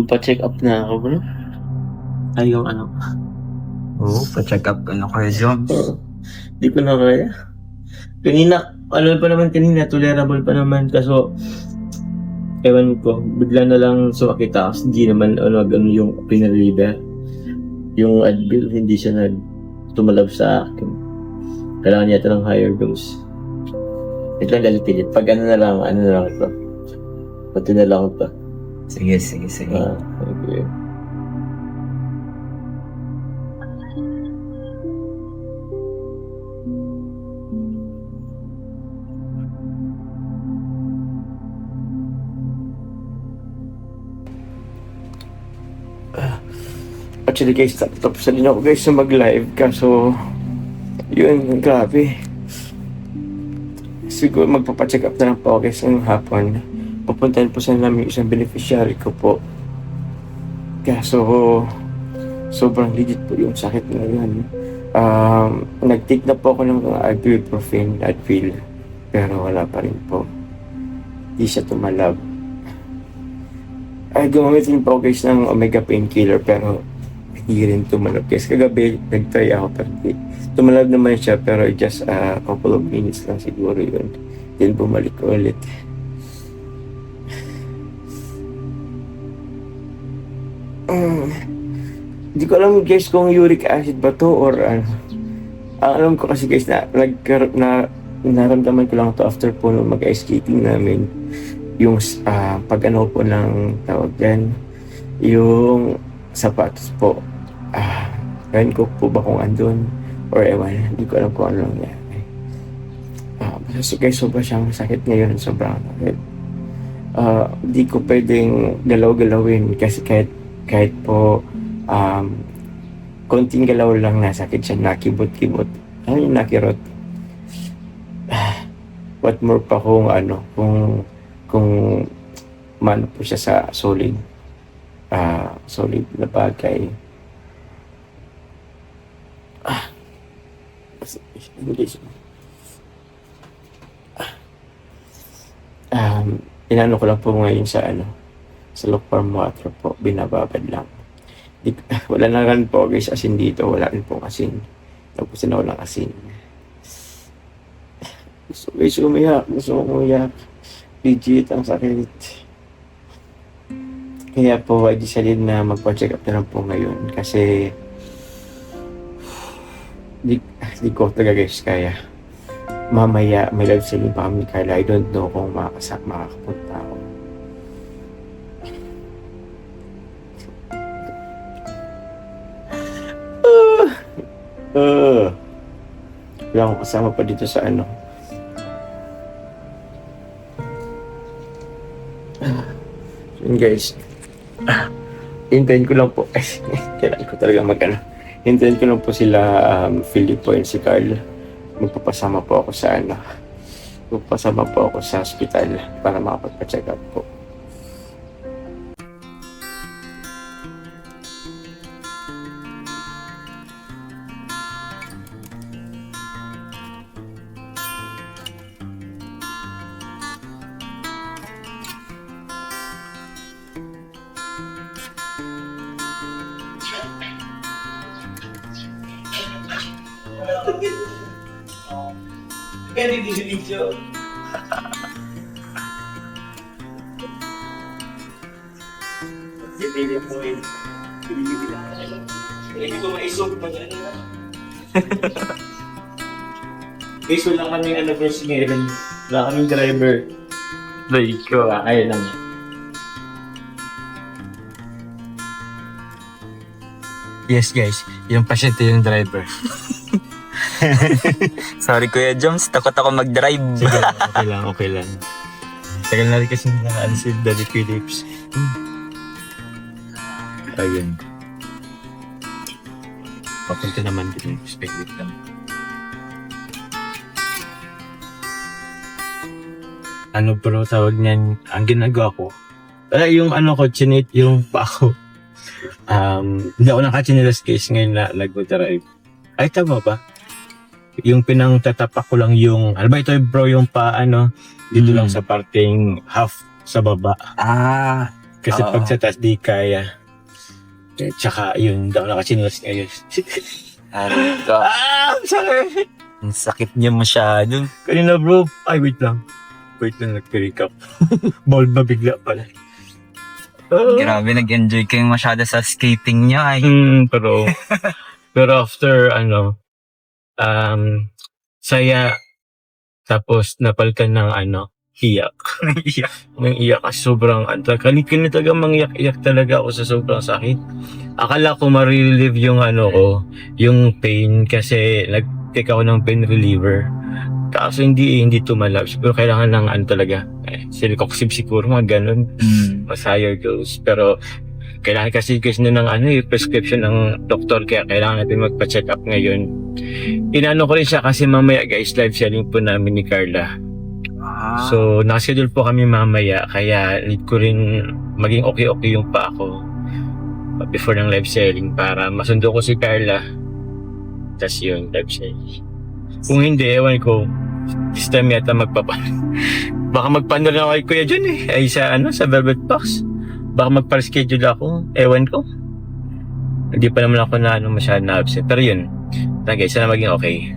Magpa-check up na ako bro. Ay, yung ano. Oo, pa-check up ka na Kuya Joms. Di ko na kaya. Kanina, ano pa naman kanina, tolerable pa naman. Kaso, ewan ko, bigla na lang sumakit ako. Hindi naman ano yung pinaliver. Yung Advil, hindi siya tumalab sa akin. Kailangan niya ito ng higher dose. Ito lang pilit. Pag ano na lang ito. Pati na lang ito. Sige. Okay. Actually guys, tapos na din ako guys na mag-live. Kaso, yun, grabe. Siguro magpapacheck up na lang po ako guys ngayong hapon. Pupuntahan po sana namin isang beneficiary ko po. Kaso, sobrang legit po yung sakit na yun. Nag-take na po ako ng ibuprofen, Advil. Pero wala pa rin po. Di siya tumalab. Ay, gumamit din po guys ng omega painkiller pero hindi rin tumalab. Guys, kagabi nag-try ako pero tumalab naman siya pero just a couple of minutes lang siguro yun. Then bumalik ulit. Hindi ko alam guys kung uric acid ba to or ano. Ang alam ko kasi guys na naramdaman ko lang to after po nung mag-ice skating namin. Yung pag ano po ng tawag dyan, yung sapatos po. Ngayon ko po ba kung andun or ewan, hindi ko alam kung ano nangyari. Basta guys, sobrang siyang sakit ngayon, sobrang sakit. Hindi ko pwedeng galaw-galawin kasi kahit po konting galaw lang nasakit siya, nakibot-kibot. Ano yung nakirot? What more pa kung mano po siya sa solid na bagay. Inano ko lang po ngayon sa lukewarm water po, binababad lang. Wala na rin po guys asin dito, wala rin po asin. Tapos na walang asin. Gusto ko umiyak. Legit ang sakit. Kaya po, I decided na magpa-check up na lang po ngayon kasi di ko talaga guys kaya. Mamaya may live streaming pa kami Carla. I don't know kung makakapunta ako. Wala akong kasama pa dito sa yun guys, hintayin ko lang po kailangan ko talaga hintayin ko lang po sila Philippo and si Carl. Magpapasama po ako sa hospital para makapagpa-check up po. Kaya hindi video. Hindi po eh. Hindi ko maisog pa dyan. Guys, wala kaming anniversary ngayon. Wala kaming driver. Like ko ayun lang. Yes guys, yung pasyente yung driver. Sorry Kuya Joms, takot ako mag-drive. Sige, okay lang. Tagal na rin kasi nakaano si Daddy Phillips. Ayun. Papunta naman din yung spectate lang. Ano bro, tawag niyan, ang ginagawa ko, yung ko, chinit yung pa ako. Hindi ako naka-chinilas case ngayon na nag-drive. Ay, tama ba? Yung pinang-tatapak ko lang yung, alam ba ito bro, yung pa dito lang sa parting half sa baba. Kasi Oo. pag sa taas di kaya. Tsaka yun, daw nakasinulas ngayon. Aray ko. Sakit! Ang sakit niya masyado. Kanina bro, ay wait lang. Wait lang, nag-pick up. Ball ba bigla pala? Grabe, nag-enjoy kayo masyado sa skating niya ay. Pero after saya, tapos napalitan ng iyak. Nang iyak kasi sobrang kanina talaga mangyak-iyak talaga ako sa sobrang sakit. Akala ko ma-relieve yung yung pain kasi nag-take ako ng pain reliever. Kaso hindi tumalab. Siguro kailangan ng talaga. Silicoxib siguro, mga ganun. Mas higher dose. Pero kailangan kasi na ng prescription ng doktor, kaya kailangan natin magpa-check up ngayon. Inano ko rin siya kasi mamaya guys, live selling po namin ni Carla. So, nakaschedule po kami mamaya, kaya need ko rin maging okay yung pa ako before ng live selling para masundo ko si Carla. Tas yun, live selling. Kung hindi, ewan ko, this time yata baka magpano lang ako kay Kuya John ay sa Velvet Box. Baka magpa-schedule ako, ewan ko. Hindi pa naman ako masyado na-upset. Pero yun, guys, sana maging okay.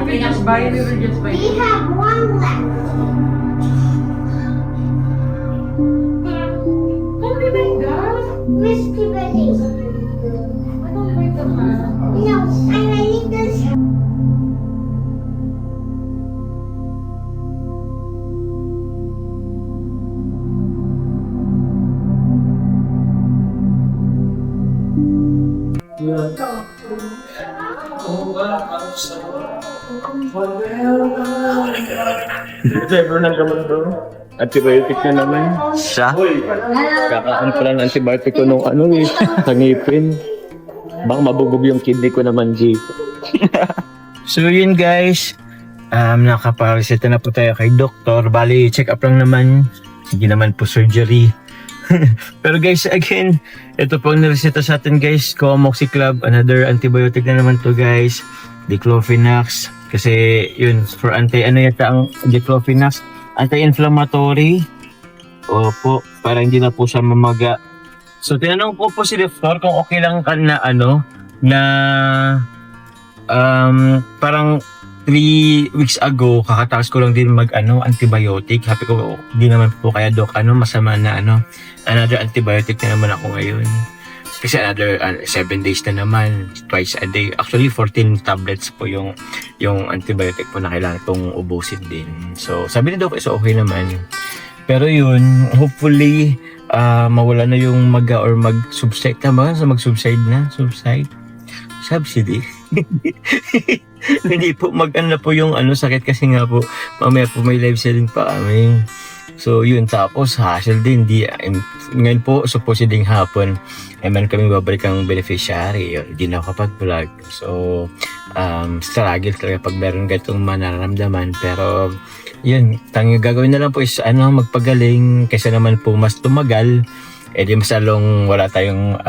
We just buy it, we will just buy it. We have one left. Don't be like that. Misty Betty. I don't like the man. No, I need this. Driver ng gamot bro. Antibiotic na naman. Siya? Kakaan pala ng antibiotic ko nung tangipin. Baka mabubog yung kidney ko naman, G. So yun guys, nakapareseta na po tayo kay doktor. Bali, check up lang naman. Hindi naman po surgery. Pero guys, again, ito po ang nareseta sa atin guys. Comoxiclab, another antibiotic na naman to guys. Diclofenac. Kasi yun, for yata ang Diclofenac. Anti-inflammatory. Opo, para hindi na po siya mamaga. So tinanong ko po si doktor kung okay lang na parang 3 weeks ago, kakatakas ko lang din antibiotic. Happy ko, di naman po kaya doc, masama na another antibiotic na naman ako ngayon. Kasi another 7 days na naman, twice a day. Actually, 14 tablets po yung antibiotic po na kailangan kong ubusin din. So, sabi ni doc, is okay naman. Pero yun, hopefully, mawala na yung maga or mag-subside. Tama? So, mag-subside na? Subsidy? Hindi po mag-ano po yung sakit kasi nga po mamaya po may live selling pa kami. So yun, tapos hassle din. Ngayon po supposedly hapon meron kaming babalik ang beneficiary. Hindi na ako kapag-vlog. So struggle talaga pag meron ganitong manaramdaman. Pero yun, tanging gagawin na lang po is magpagaling kaysa naman po mas tumagal. Di mas lalong wala tayong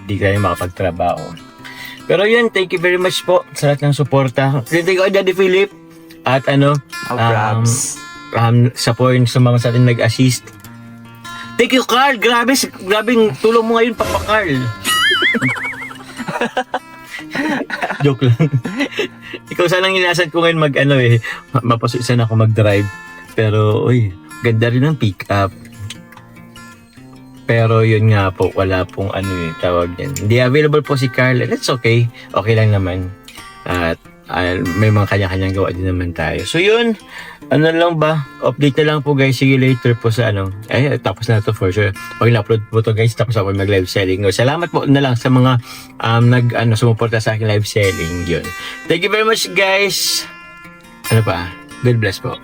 di tayo makapagtrabaho. Pero yun, thank you very much po sa lahat ng suporta. Thank you, Daddy Philip. At sa point sa mga sa atin nag-assist. Thank you, Carl. Grabing tulong mo ngayon, Papa Carl. Joke lang. Ikaw sanang inasan ko ngayon mapasuisan ako mag-drive. Pero, ganda rin ng pick-up. Pero yun nga po, wala pong tawag yan. Hindi available po si Carl. That's okay. Okay lang naman. At may mga kanya-kanyang gawa din naman tayo. So yun, lang ba? Update na lang po guys. Sige later po sa tapos na to for sure. Pag na-upload po to guys, tapos ako mag-live selling. Salamat po na lang sa mga sumuporta sa akin live selling. Yun. Thank you very much guys. God bless po.